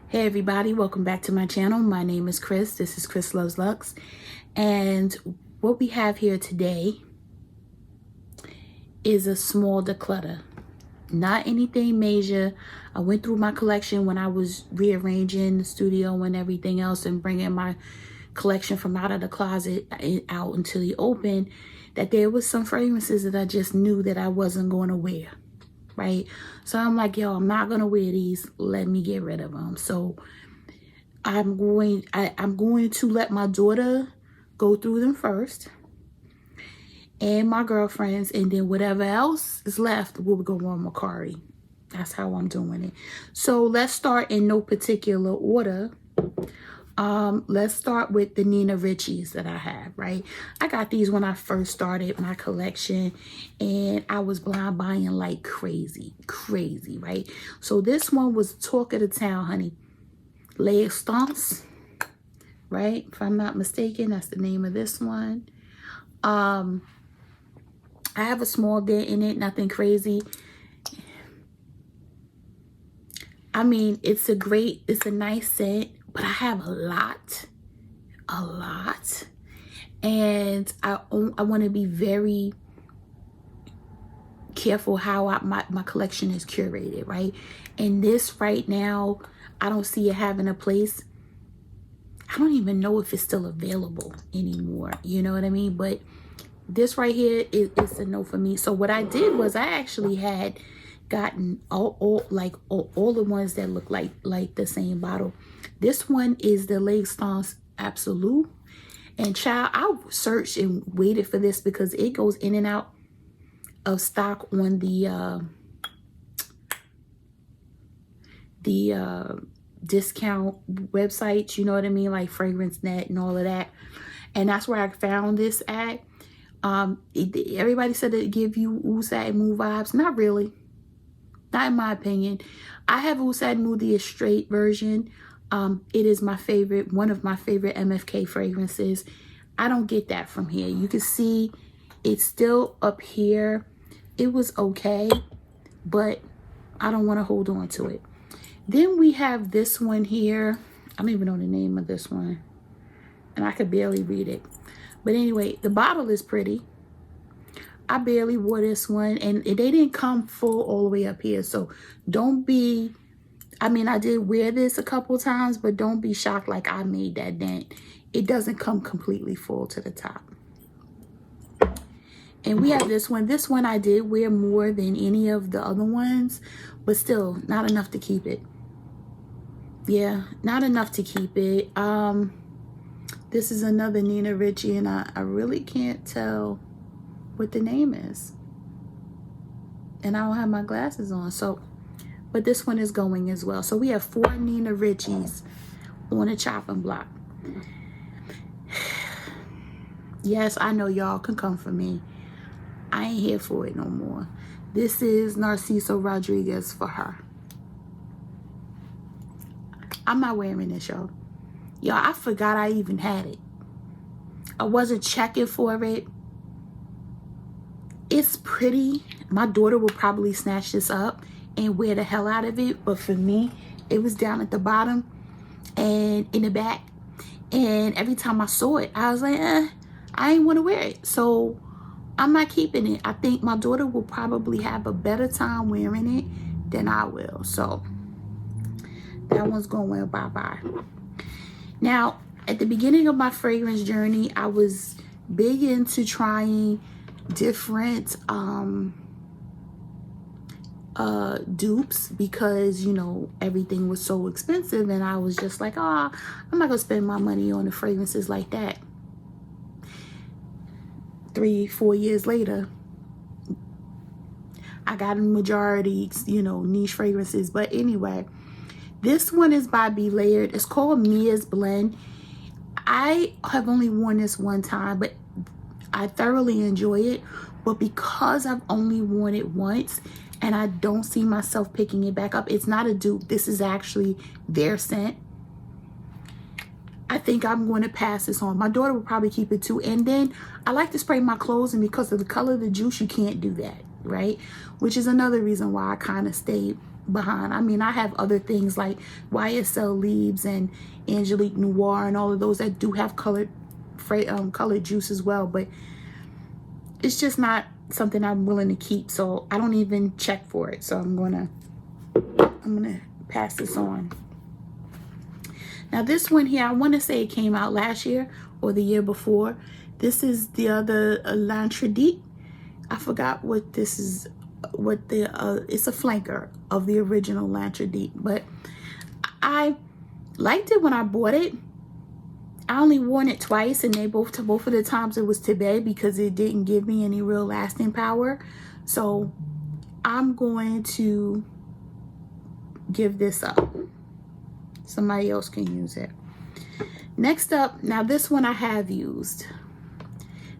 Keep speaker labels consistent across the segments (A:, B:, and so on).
A: Hey everybody, welcome back to my channel. My name is Chris. This is Chris Loves Lux. And what we have here today is a small declutter. Not anything major. I went through my collection when I was rearranging the studio and everything else and bringing my collection from out of the closet out into the open, that there was some fragrances that I just knew that I wasn't going to wear. Right? So I'm like, yo, I'm not gonna wear these. Let me get rid of them. So I'm going to let my daughter go through them first, and my girlfriends, and then whatever else is left will go on Macari. That's how I'm doing it. So let's start in no particular order. Let's start with the Nina Ricci's that I have, right? I got these when I first started my collection, and I was blind buying like crazy, right? So this one was talk of the town, honey. Leg Stomps, right? If I'm not mistaken, that's the name of this one. I have a small dent in it, nothing crazy. I mean, it's a nice scent, but I have a lot. And I want to be very careful how my collection is curated, right? And this right now, I don't see it having a place. I don't even know if it's still available anymore. You know what I mean? But this right here is a no for me. So what I did was I actually had gotten all the ones that look like the same bottle. This one is the Leg Stomps Absolute. And child, I searched and waited for this because it goes in and out of stock on the discount websites, you know what I mean, like Fragrance Net and all of that. And that's where I found this at. Everybody said it give you Oud Satin Mood vibes. Not really. Not in my opinion. I have Oud Satin Mood, the straight version. It is my favorite, one of my favorite MFK fragrances. I don't get that from here. You can see it's still up here. It was okay, but I don't want to hold on to it. Then we have this one here. I don't even know the name of this one, and I could barely read it. But anyway, the bottle is pretty. I barely wore this one, and they didn't come full all the way up here. So don't be, I mean, I did wear this a couple times, but don't be shocked like I made that dent. It doesn't come completely full to the top. And we have this one. This one I did wear more than any of the other ones, but still not enough to keep it. Yeah, not enough to keep it. This is another Nina Ricci, and I really can't tell what the name is. And I don't have my glasses on, so, but this one is going as well. So we have 4 Nina Ricci's on a chopping block. Yes, I know y'all can come for me. I ain't here for it no more. This is Narciso Rodriguez for her. I'm not wearing this, y'all. Y'all, I forgot I even had it. I wasn't checking for it. It's pretty. My daughter will probably snatch this up and wear the hell out of it. But for me, it was down at the bottom and in the back. And every time I saw it, I was like, I ain't want to wear it. So I'm not keeping it. I think my daughter will probably have a better time wearing it than I will. So that one's going bye-bye. Now, at the beginning of my fragrance journey, I was big into trying different dupes because, you know, everything was so expensive, and I was just like, I'm not gonna spend my money on the fragrances like that. 3-4 years later, I got a majority, you know, niche fragrances. But anyway, this one is by Belayer. It's called Mia's Blend. I have only worn this one time, but I thoroughly enjoy it. But because I've only worn it once and I don't see myself picking it back up, it's not a dupe. This is actually their scent. I think I'm going to pass this on. My daughter will probably keep it too. And then I like to spray my clothes, and because of the color of the juice, you can't do that, right? Which is another reason why I kind of stayed behind. I mean, I have other things like YSL Leaves and Angelique Noir and all of those that do have colored juice as well, but it's just not something I'm willing to keep, so I don't even check for it. So I'm gonna pass this on. Now this one here, I want to say it came out last year or the year before. This is the other L'Interdit. I forgot what this is, what the it's a flanker of the original L'Interdit, but I liked it when I bought it. I only worn it twice, and they both of the times it was to bed because it didn't give me any real lasting power. So I'm going to give this up. Somebody else can use it. Next up, now this one I have used.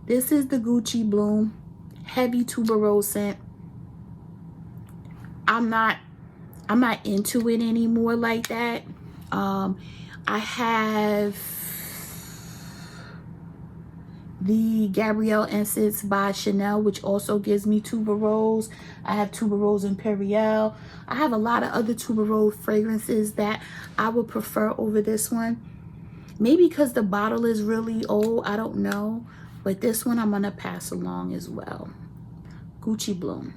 A: This is the Gucci Bloom Heavy Tuberose scent. I'm not into it anymore like that. I have the Gabrielle Essence by Chanel, which also gives me tuberose. I have tuberose Imperial. I have a lot of other tuberose fragrances that I would prefer over this one. Maybe because the bottle is really old, I don't know. But this one I'm gonna pass along as well. Gucci Bloom.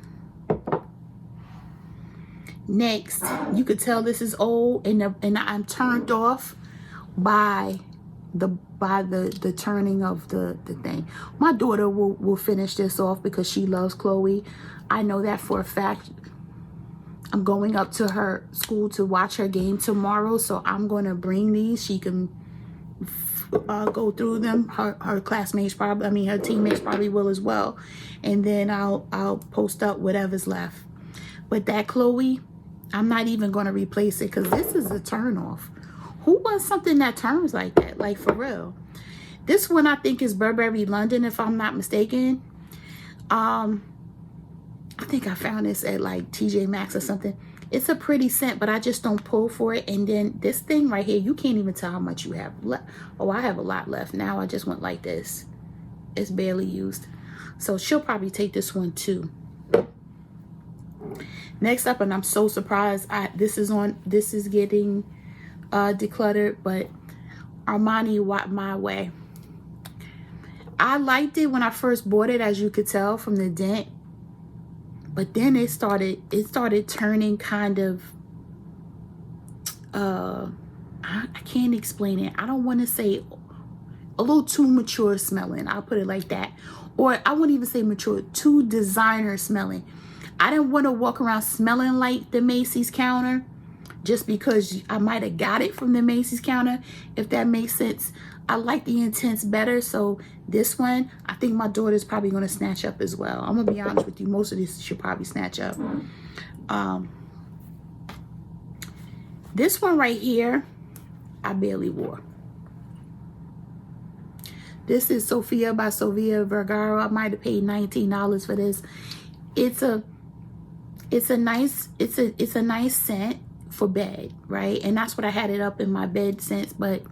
A: Next, you could tell this is old, and I'm turned off by the turning of the thing. My daughter will finish this off because she loves Chloe. I know that for a fact. I'm going up to her school to watch her game tomorrow, so I'm going to bring these. She can go through them. Her classmates probably, I mean her teammates probably will as well, and then I'll post up whatever's left. But that Chloe, I'm not even going to replace it because this is a turn off. Who wants something that turns like that? Like, for real. This one I think is Burberry London, if I'm not mistaken. I think I found this at like TJ Maxx or something. It's a pretty scent, but I just don't pull for it. And then this thing right here, you can't even tell how much you have left. Oh, I have a lot left. Now I just went like this. It's barely used. So she'll probably take this one too. Next up, and I'm so surprised, this is getting decluttered, but Armani My Way. I liked it when I first bought it, as you could tell from the dent, but then it started turning kind of I can't explain it. I don't want to say a little too mature smelling, I'll put it like that, or I wouldn't even say mature, too designer smelling. I didn't want to walk around smelling like the Macy's counter just because I might have got it from the Macy's counter, if that makes sense. I like the Intense better, so this one I think my daughter's probably going to snatch up as well. I'm gonna be honest with you, most of this she'll probably snatch up. This one right here I barely wore. This is Sophia by Sofia Vergara. I might have paid $19 for this. It's a nice scent for bed, right? And that's what I had it up in my bed scents, but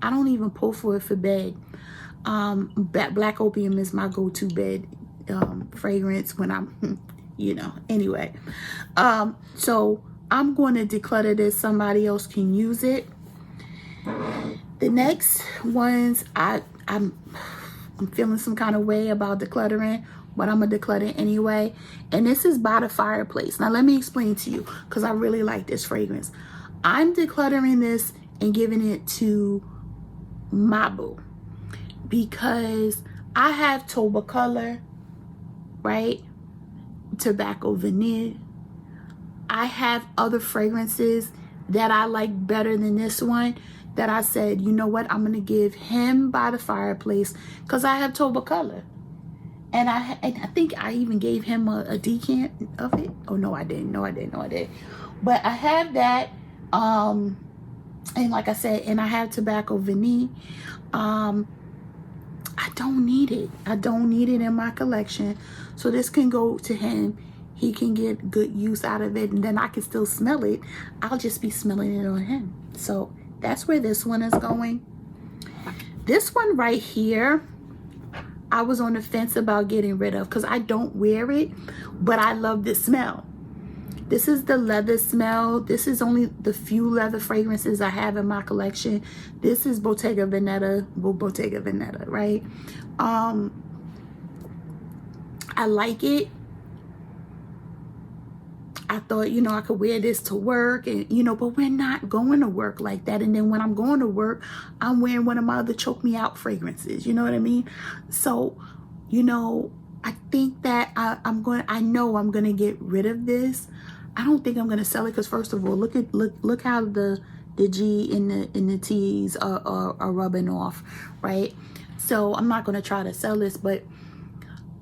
A: I don't even pull for it for bed. Black Opium is my go-to bed fragrance when I'm, anyway. So I'm going to declutter this. Somebody else can use it. The next ones, I'm feeling some kind of way about decluttering, but I'm gonna declutter anyway. And this is by the Fireplace. Now let me explain to you, because I really like this fragrance. I'm decluttering this and giving it to my boo because I have Toba Color, right? Tobacco Vanille. I have other fragrances that I like better than this one, that I said, you know what, I'm gonna give him by the Fireplace because I have Toba Color. And I think I even gave him a decant of it. Oh, no, I didn't. No, I didn't. But I have that. And like I said, and I have Tobacco Vanille. I don't need it. I don't need it in my collection. So this can go to him. He can get good use out of it. And then I can still smell it. I'll just be smelling it on him. So that's where this one is going. This one right here, I was on the fence about getting rid of because I don't wear it, but I love the smell. This is the leather smell. This is only the few leather fragrances I have in my collection. This is Bottega Veneta, right? I like it. I thought, you know, I could wear this to work, and you know, but we're not going to work like that. And then when I'm going to work, I'm wearing one of my other choke me out fragrances. You know what I mean? So, you know, I think that I know I'm gonna get rid of this. I don't think I'm gonna sell it because, first of all, look how the G and the T's are rubbing off, right? So I'm not gonna try to sell this, but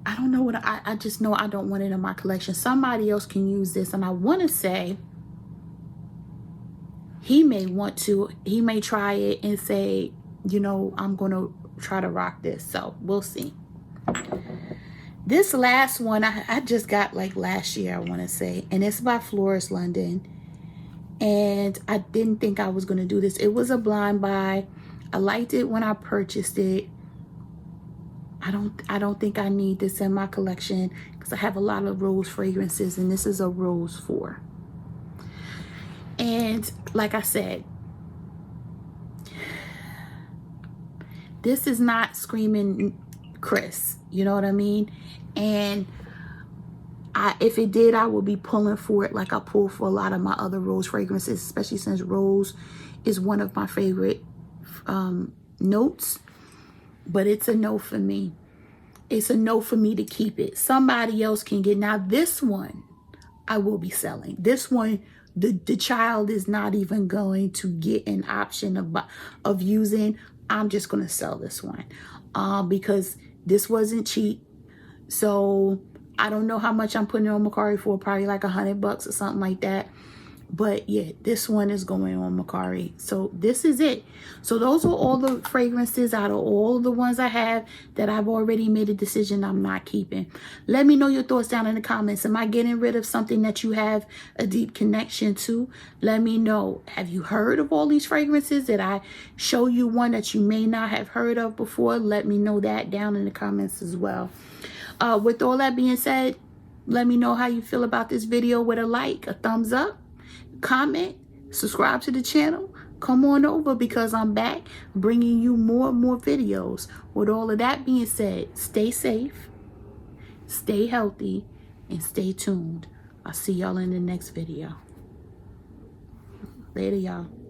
A: I don't know what I just know I don't want it in my collection. Somebody else can use this, and I want to say he may try it and say, you know, I'm gonna try to rock this. So we'll see. This last one I just got like last year, I want to say, and it's by Florist London, and I didn't think I was gonna do this. It was a blind buy. I liked it when I purchased it. I don't think I need this in my collection because I have a lot of rose fragrances, and this is a rose 4. And like I said, this is not screaming Chris, you know what I mean? And if it did, I would be pulling for it like I pull for a lot of my other rose fragrances, especially since rose is one of my favorite notes. But it's a no for me. It's a no for me to keep it. Somebody else can get. Now this one I will be selling. This one, the child is not even going to get an option of using. I'm just going to sell this one because this wasn't cheap. So I don't know how much I'm putting it on Mercari for, probably like $100 or something like that. But yeah, this one is going on Mercari. So this is it. So those are all the fragrances out of all the ones I have that I've already made a decision I'm not keeping. Let me know your thoughts down in the comments. Am I getting rid of something that you have a deep connection to? Let me know. Have you heard of all these fragrances? Did I show you one that you may not have heard of before? Let me know that down in the comments as well. With all that being said, let me know how you feel about this video with a like, a thumbs up, comment, subscribe to the channel. Come on over because I'm back bringing you more and more videos. With all of that being said, stay safe, stay healthy, and stay tuned. I'll see y'all in the next video. Later, y'all.